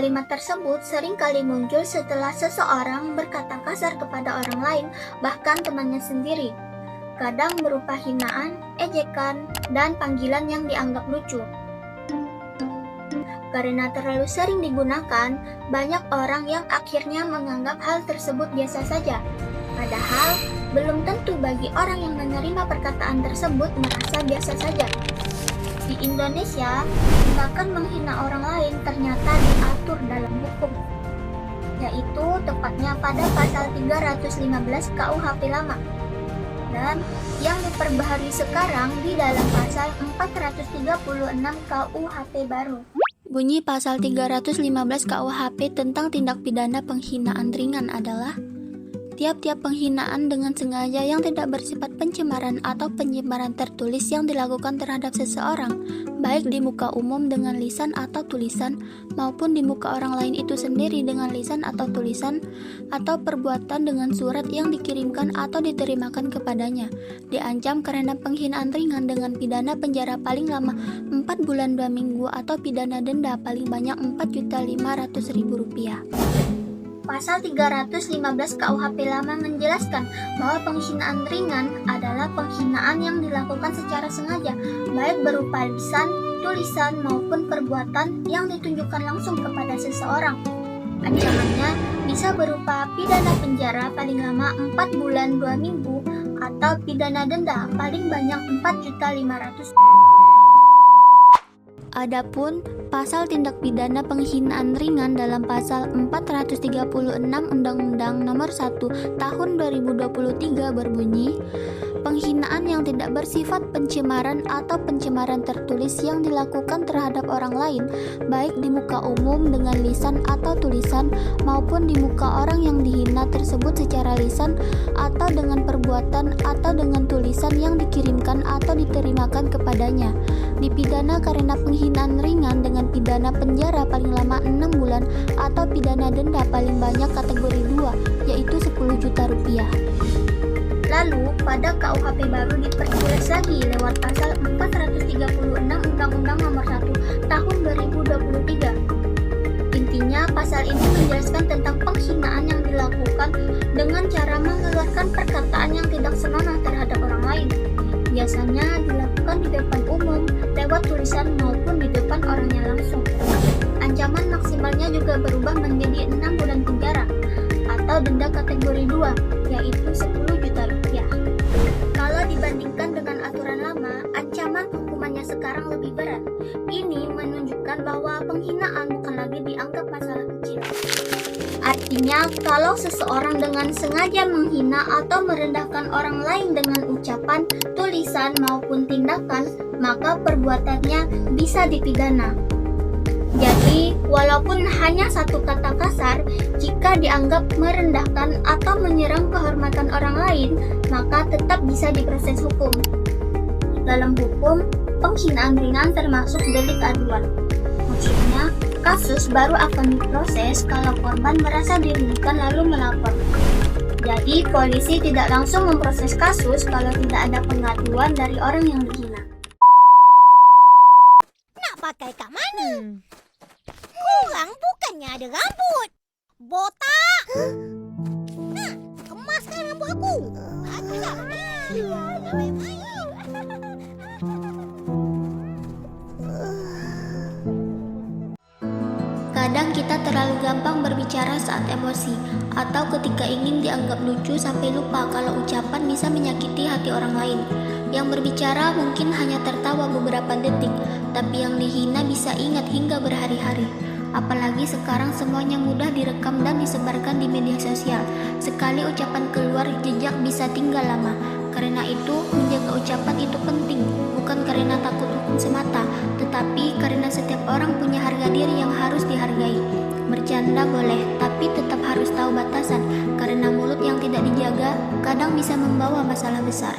Kalimat tersebut seringkali muncul setelah seseorang berkata kasar kepada orang lain, bahkan temannya sendiri. Kadang berupa hinaan, ejekan, dan panggilan yang dianggap lucu. Karena terlalu sering digunakan, banyak orang yang akhirnya menganggap hal tersebut biasa saja. Padahal, belum tentu bagi orang yang menerima perkataan tersebut merasa biasa saja. Di Indonesia, tindakan menghina orang lain ternyata diatur dalam hukum, yaitu tepatnya pada pasal 315 KUHP lama, dan yang diperbaharui sekarang di dalam pasal 436 KUHP baru. Bunyi pasal 315 KUHP tentang tindak pidana penghinaan ringan adalah tiap-tiap penghinaan dengan sengaja yang tidak bersifat pencemaran atau penyebaran tertulis yang dilakukan terhadap seseorang, baik di muka umum dengan lisan atau tulisan, maupun di muka orang lain itu sendiri dengan lisan atau tulisan, atau perbuatan dengan surat yang dikirimkan atau diterimakan kepadanya, diancam karena penghinaan ringan dengan pidana penjara paling lama 4 bulan 2 minggu atau pidana denda paling banyak Rp4.500.000. Pasal 315 KUHP lama menjelaskan bahwa penghinaan ringan adalah penghinaan yang dilakukan secara sengaja, baik berupa lisan, tulisan, maupun perbuatan yang ditunjukkan langsung kepada seseorang. Ancamannya bisa berupa pidana penjara paling lama 4 bulan 2 minggu atau pidana denda paling banyak Rp4.500.000. Adapun pasal tindak pidana penghinaan ringan dalam pasal 436 Undang-Undang Nomor 1 Tahun 2023 berbunyi, penghinaan yang tidak bersifat pencemaran atau pencemaran tertulis yang dilakukan terhadap orang lain, baik di muka umum dengan lisan atau tulisan, maupun di muka orang yang dihina tersebut secara lisan atau dengan perbuatan atau dengan tulisan yang dikirimkan atau diterimakan kepadanya, dipidana karena penghinaan ringan dengan pidana penjara paling lama 6 bulan atau pidana denda paling banyak kategori 2, yaitu Rp10 juta. Lalu, pada KUHP baru diperjelas lagi lewat pasal 436 Undang-Undang Nomor 1 Tahun 2023. Intinya, pasal ini menjelaskan tentang penghinaan yang dilakukan dengan cara mengeluarkan perkataan yang tidak senonoh terhadap orang lain. Biasanya dilakukan di depan umum, lewat tulisan maupun di depan orangnya langsung. Ancaman maksimalnya juga berubah menjadi 6 bulan penjara atau denda kategori 2, yaitu Rp10 juta. Kalau dibandingkan dengan aturan lama, ancaman hukumannya sekarang lebih berat. Ini menunjukkan bahwa penghinaan bukan lagi dianggap masalah kecil. Artinya, kalau seseorang dengan sengaja menghina atau merendahkan orang lain dengan ucapan, tulisan, maupun tindakan, maka perbuatannya bisa dipidana. Jadi, walaupun hanya satu kata kasar, jika dianggap merendahkan atau menyerang kehormatan orang lain, maka tetap bisa diproses hukum. Dalam hukum, penghinaan ringan termasuk delik aduan. Maksudnya, kasus baru akan diproses kalau korban merasa dirugikan lalu melapor. Jadi, polisi tidak langsung memproses kasus kalau tidak ada pengaduan dari orang yang dihina. Nak pakai kat mana? Kurang bukannya ada rambut. Botak! Nak, kemaskan rambut aku. Aku tak main. Kadang kita terlalu gampang berbicara saat emosi, atau ketika ingin dianggap lucu sampai lupa kalau ucapan bisa menyakiti hati orang lain. Yang berbicara mungkin hanya tertawa beberapa detik, tapi yang dihina bisa ingat hingga berhari-hari. Apalagi sekarang semuanya mudah direkam dan disebarkan di media sosial. Sekali ucapan keluar, jejak bisa tinggal lama. Karena itu, menjaga ucapan itu penting, bukan karena takut hukum semata, tetapi karena setiap orang punya harga diri yang harus dihargai. Bercanda boleh, tapi tetap harus tahu batasan, karena mulut yang tidak dijaga kadang bisa membawa masalah besar.